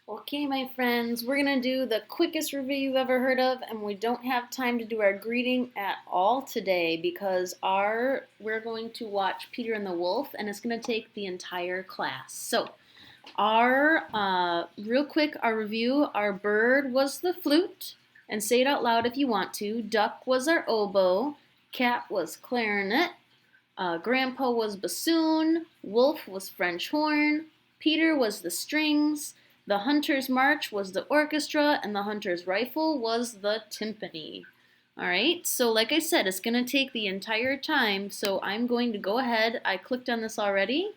Okay, my friends, we're going to do the quickest review you've ever heard of, and we don't have time to do our greeting at all today because we're going to watch Peter and the Wolf, and it's going to take the entire class. So, real quick, our review, our bird was the flute, and say it out loud if you want to. Duck was our oboe, cat was clarinet, grandpa was bassoon, wolf was French horn, Peter was the strings, the hunter's march was the orchestra, and the hunter's rifle was the timpani. All right, so like I said, it's going to take the entire time, so I'm going to go ahead. I clicked on this already,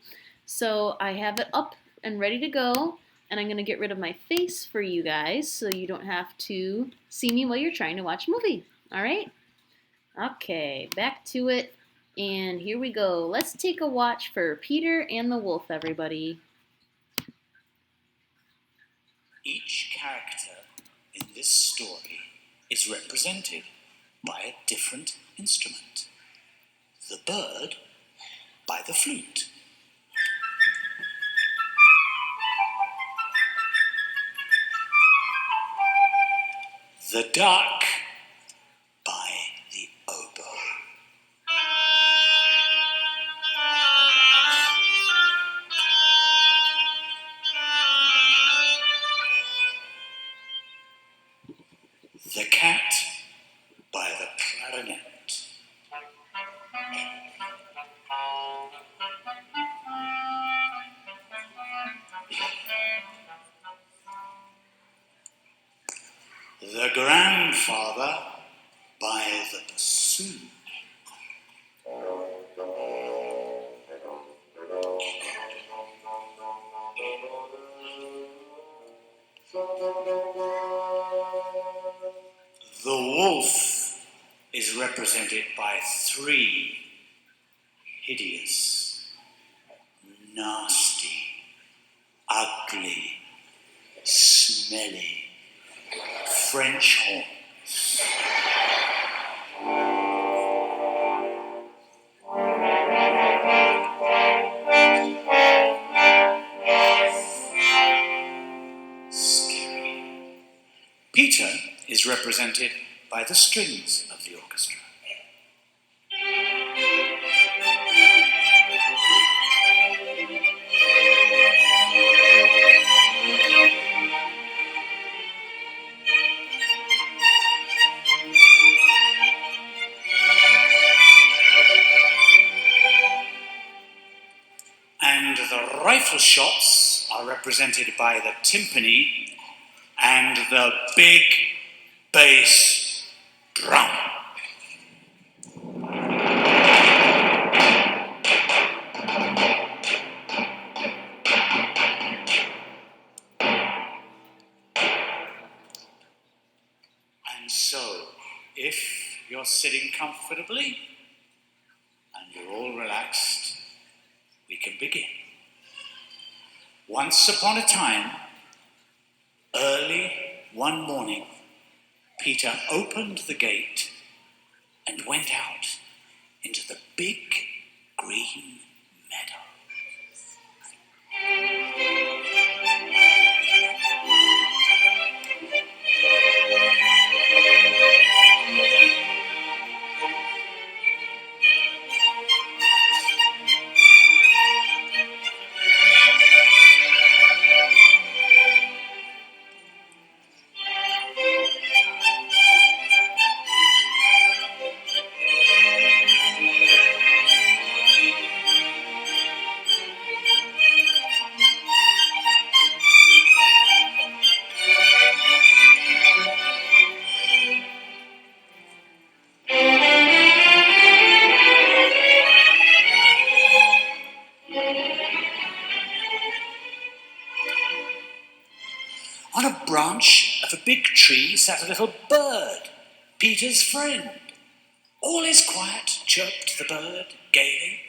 so I have it up and ready to go, and I'm going to get rid of my face for you guys so you don't have to see me while you're trying to watch a movie. All right? Okay, back to it, and here we go. Let's take a watch for Peter and the Wolf, everybody. Each character in this story is represented by a different instrument. The bird by the flute. The duck by the oboe. The cat by the clarinet. The grandfather by the bassoon. The wolf is represented by three hideous, nasty, ugly, smelly French horns. Scary. Peter is represented by the strings of the orchestra. And the rifle shots are represented by the timpani and the big bass drum. And so, if you're sitting comfortably and you're all relaxed, we can begin. Once upon a time, early one morning, Peter opened the gate and went out into the big green meadow. On a branch of a big tree sat a little bird, Peter's friend. All is quiet, chirped the bird gaily.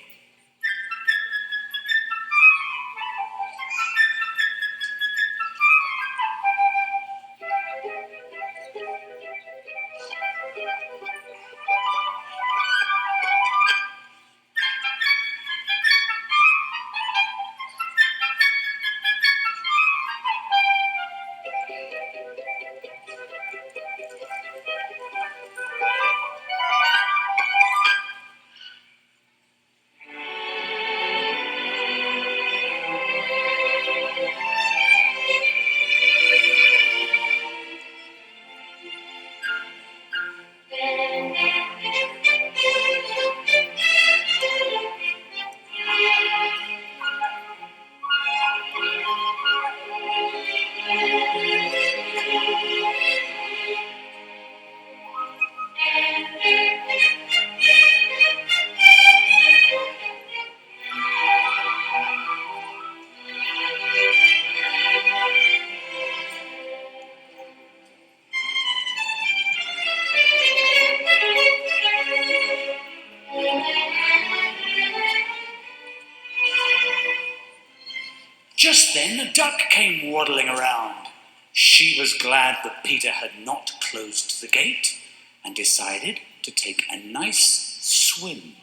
Just then a duck came waddling around. She was glad that Peter had not closed the gate and decided to take a nice swim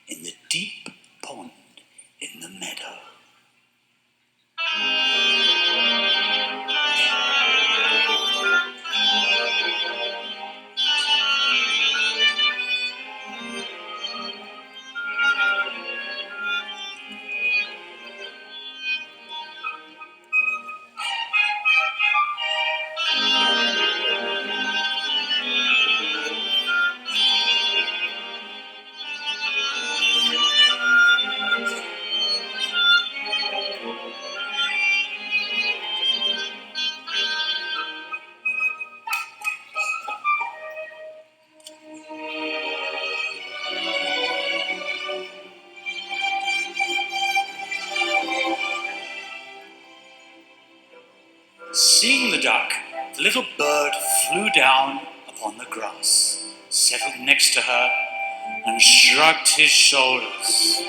in the deep pond in the meadow. Seeing the duck, the little bird flew down upon the grass, settled next to her, and shrugged his shoulders.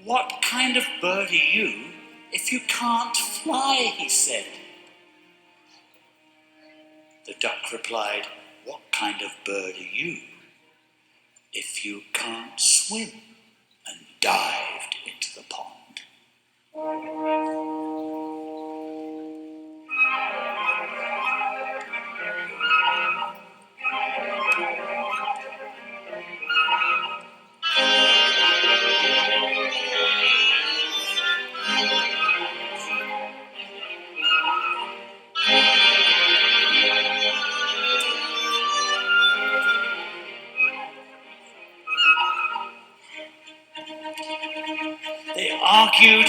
"What kind of bird are you if you can't fly?" he said. The duck replied, "What kind of bird are you if you can't swim?" and dived into the pond. They argued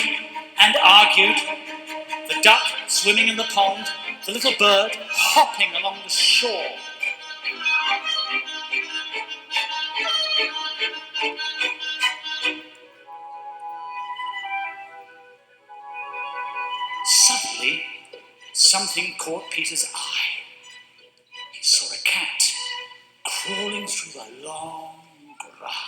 and argued, the duck swimming in the pond, the little bird hopping along the shore. Suddenly, something caught Peter's eye. He saw a cat crawling through the long grass.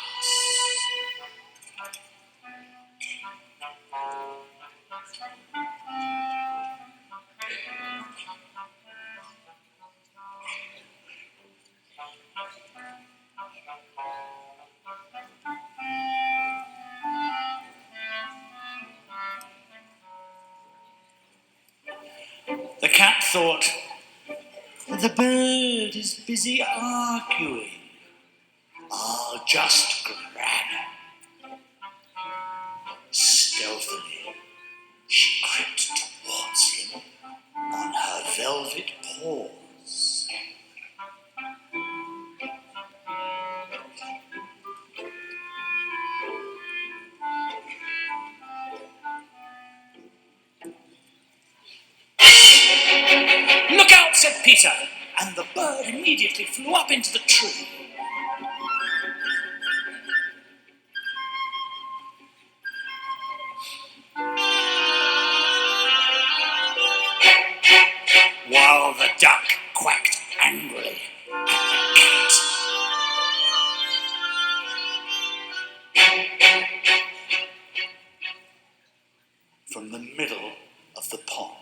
The cat thought, "The bird is busy arguing. I'll just grab him." Stealthily, she crept towards him on her velvet paws. "Look out," said Peter, and the bird immediately flew up into the tree. While the duck quacked angrily at the cat. From the middle of the pond,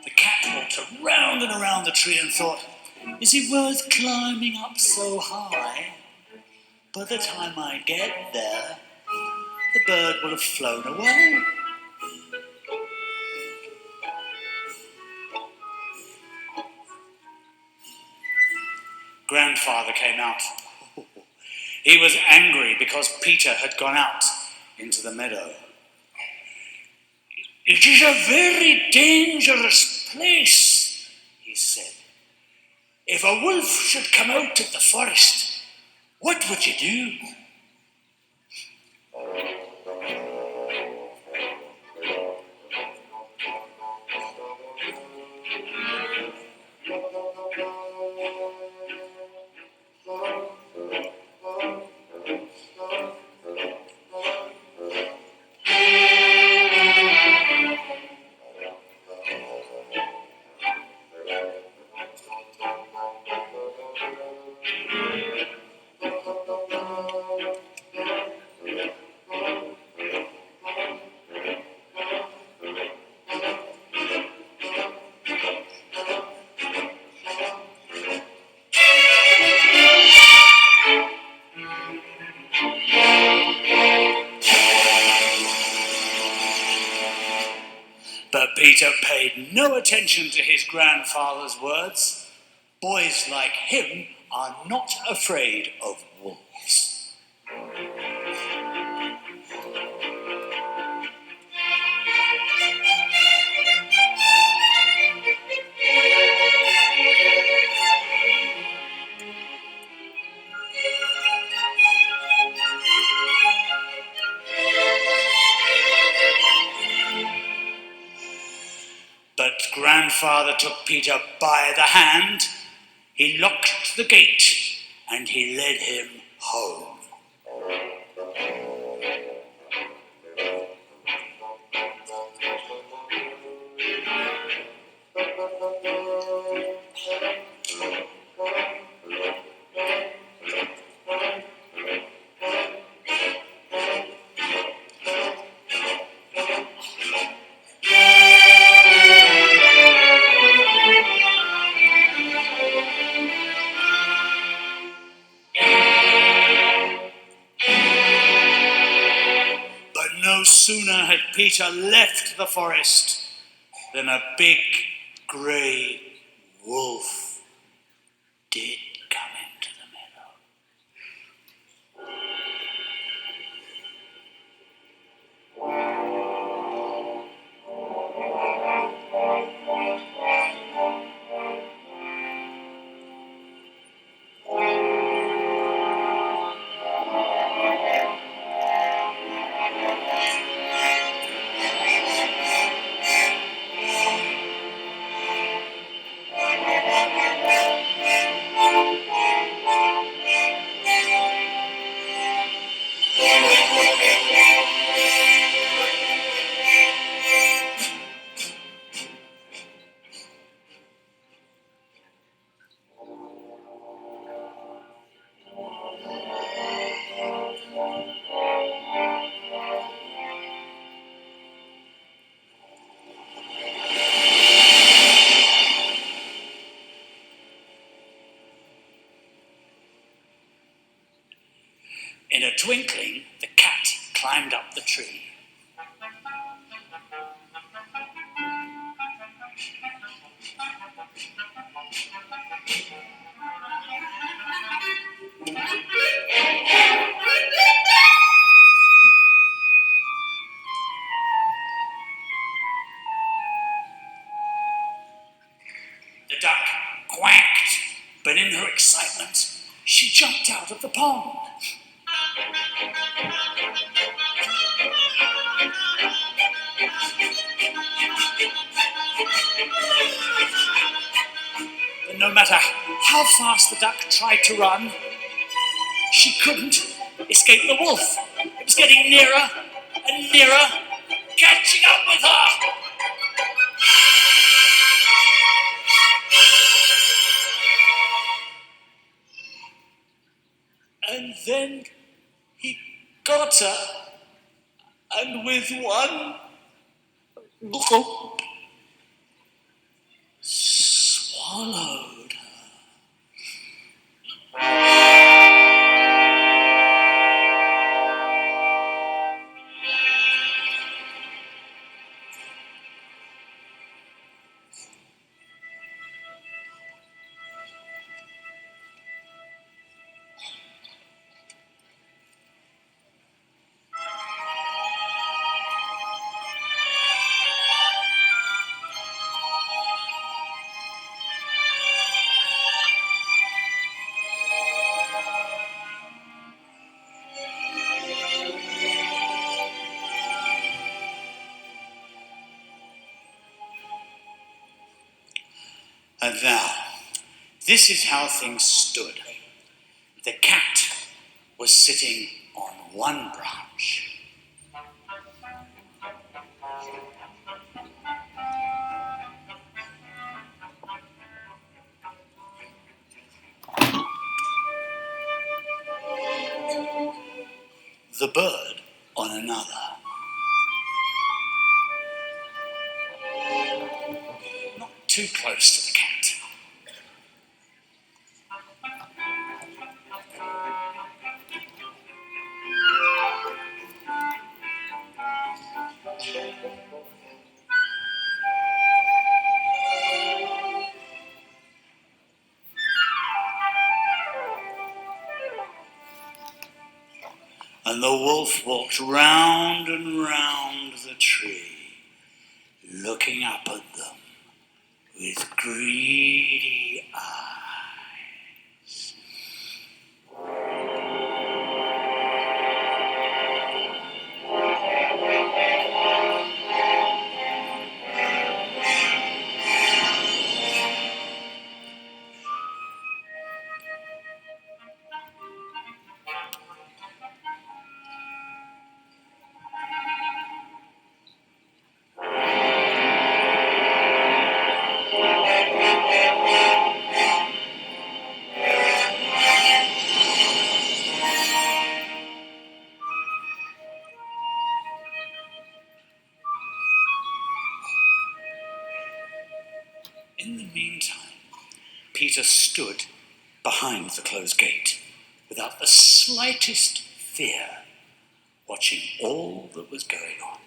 the cat walked around and around the tree and thought, "Is it worth climbing up so high? By the time I get there, the bird will have flown away." Grandfather came out. He was angry because Peter had gone out into the meadow. "It is a very dangerous place," he said. "If a wolf should come out of the forest, what would you do?" Peter paid no attention to his grandfather's words. Boys like him are not afraid of wolves. But grandfather took Peter by the hand, he locked the gate, and he led him home. But no sooner had Peter left the forest than a big grey wolf did come into the meadow. In a twinkling, the cat climbed up the tree. The duck quacked, but in her excitement, she jumped out of the pond. And no matter how fast the duck tried to run, she couldn't escape the wolf. It was getting nearer and nearer, catching up with her. And then he got her, and with one gulp, swallowed her. And now, this is how things stood. The cat was sitting on one branch. The bird on another. Not too close to the cat. And the wolf walked round and round the tree, looking up at them with greedy eyes. In the meantime, Peter stood behind the closed gate, without the slightest fear, watching all that was going on.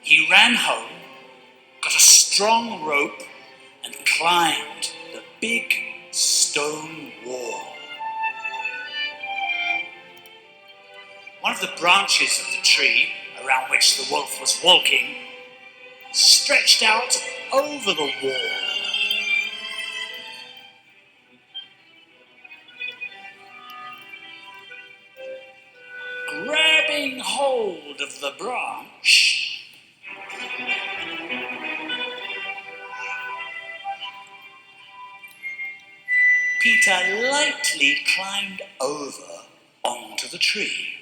He ran home, got a strong rope, and climbed the big stone wall. One of the branches of the tree around which the wolf was walking stretched out over the wall. Grabbing hold of the branch, Peter lightly climbed over onto the tree.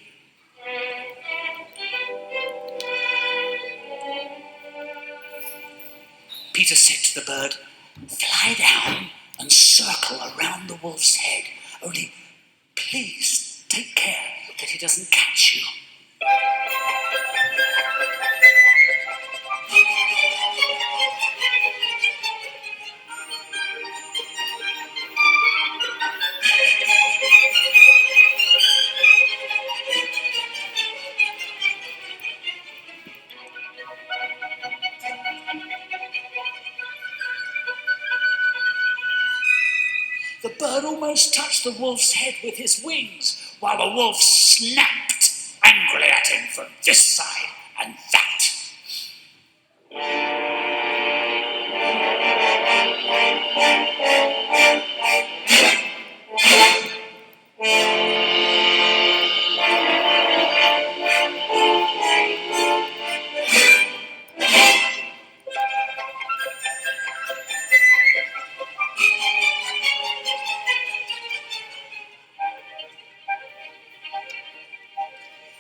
Peter said to the bird, "Fly down and circle around the wolf's head. Only please take care that he doesn't catch you." The bird almost touched the wolf's head with his wings, while the wolf snapped angrily at him from this side and that.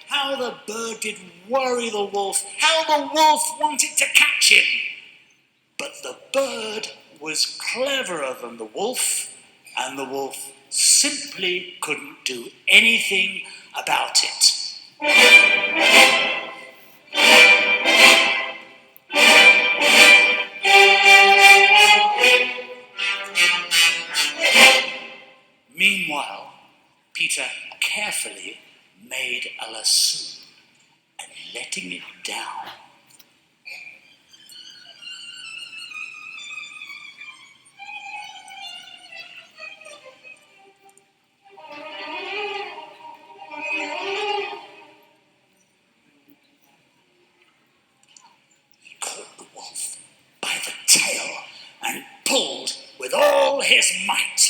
How the bird did worry the wolf, how the wolf wanted to catch him. But the bird was cleverer than the wolf, and the wolf simply couldn't do anything about it. Meanwhile, Peter carefully made a lasso and letting it down, he caught the wolf by the tail and pulled with all his might.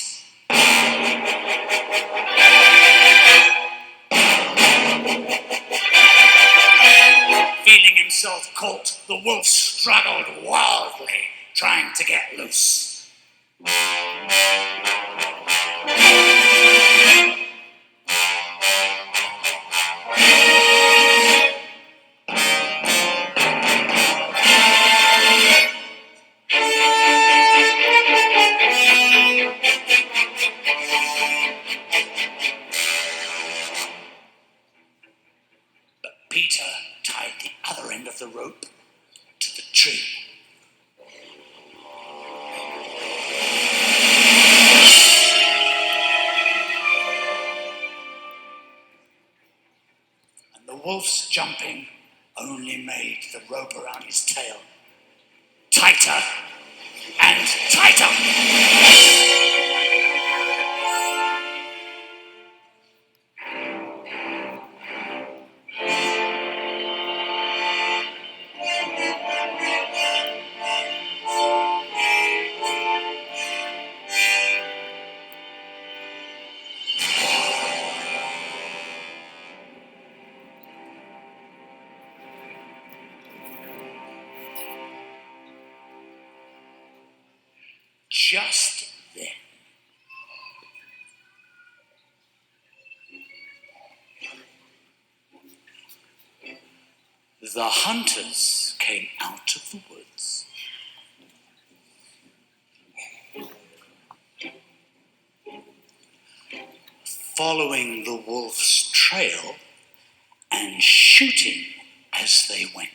Feeling himself caught, the wolf struggled wildly, trying to get loose. But Peter tied the other end of the rope to the tree. And the wolf's jumping only made the rope around his tail tighter and tighter. Just then, the hunters came out of the woods. Following the wolf's trail and shooting as they went.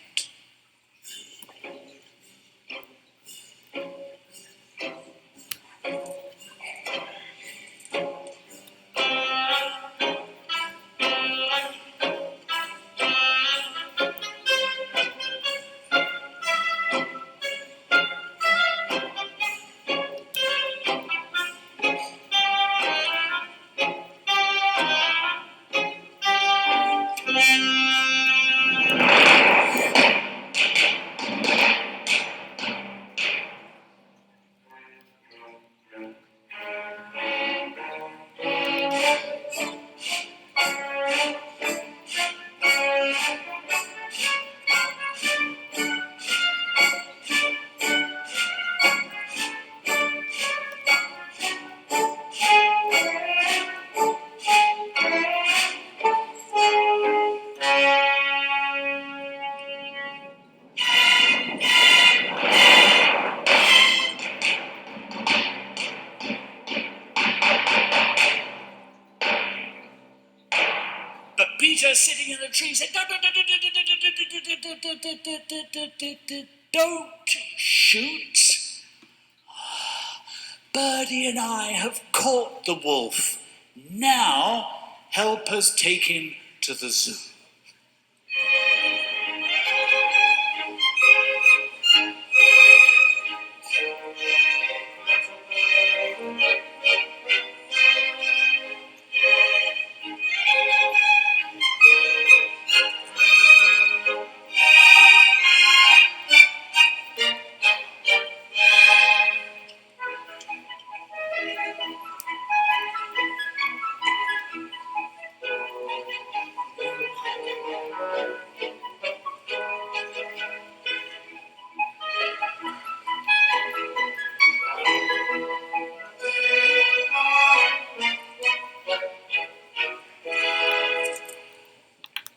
But Peter, sitting in the tree, said, "Don't shoot. Birdie and I have caught the wolf. Now help us take him to the zoo."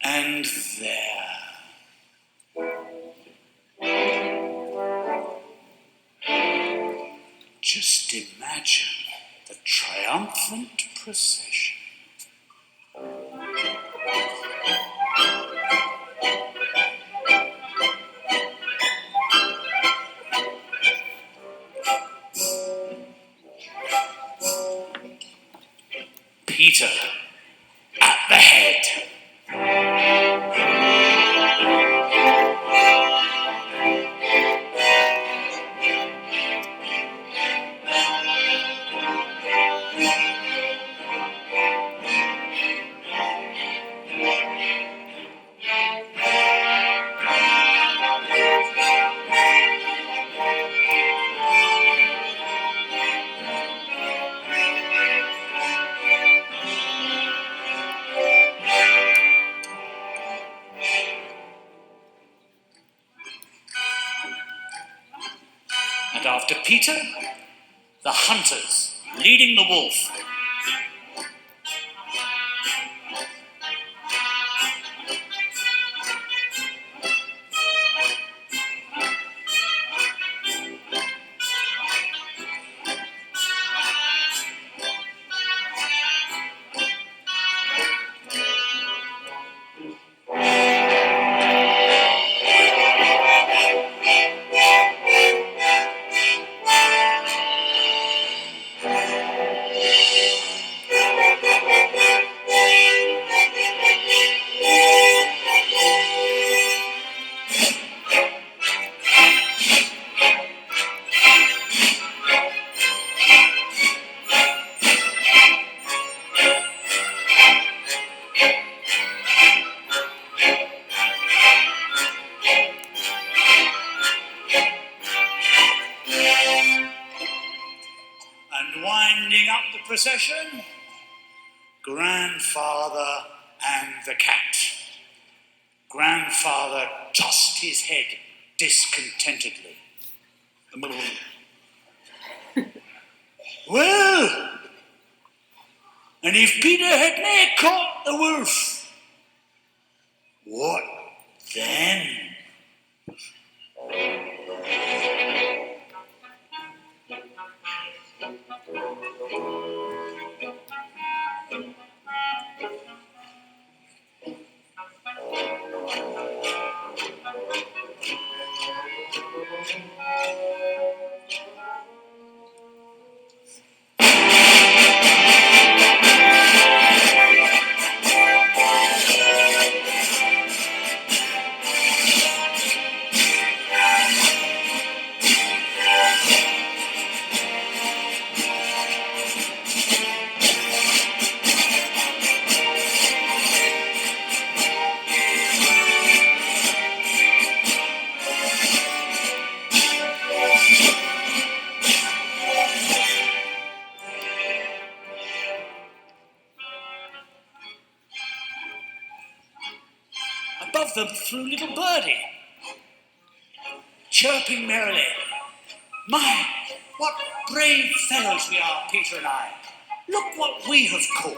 And there, just imagine the triumphant procession. Peter at the head. And after Peter, the hunters leading the wolf. And winding up the procession, Grandfather and the cat. Grandfather tossed his head discontentedly. Well, and if Peter had not caught the wolf, what then? Above them flew little birdie, chirping merrily. My, what brave fellows we are, Peter and I. Look what we have caught.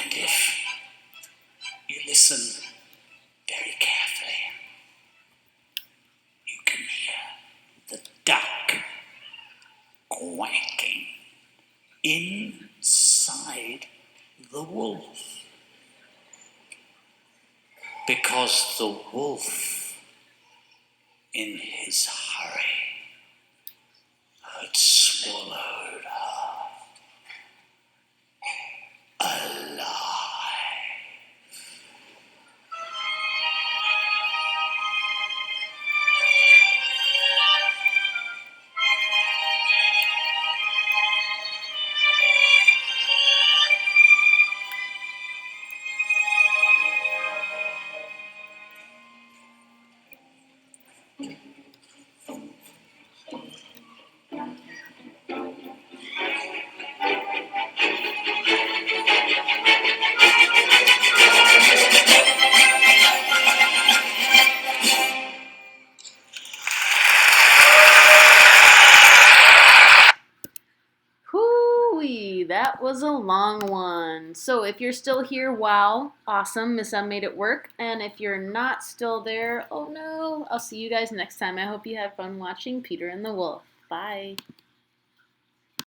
And if you listen very carefully, you can hear the duck quacking inside the wolf. Because the wolf, in his hurry, had swallowed her alive. Hoo-wee, that was a long one. So if you're still here, wow, awesome, Miss M made it work. And if you're not still there, oh no, I'll see you guys next time. I hope you have fun watching Peter and the Wolf. Bye.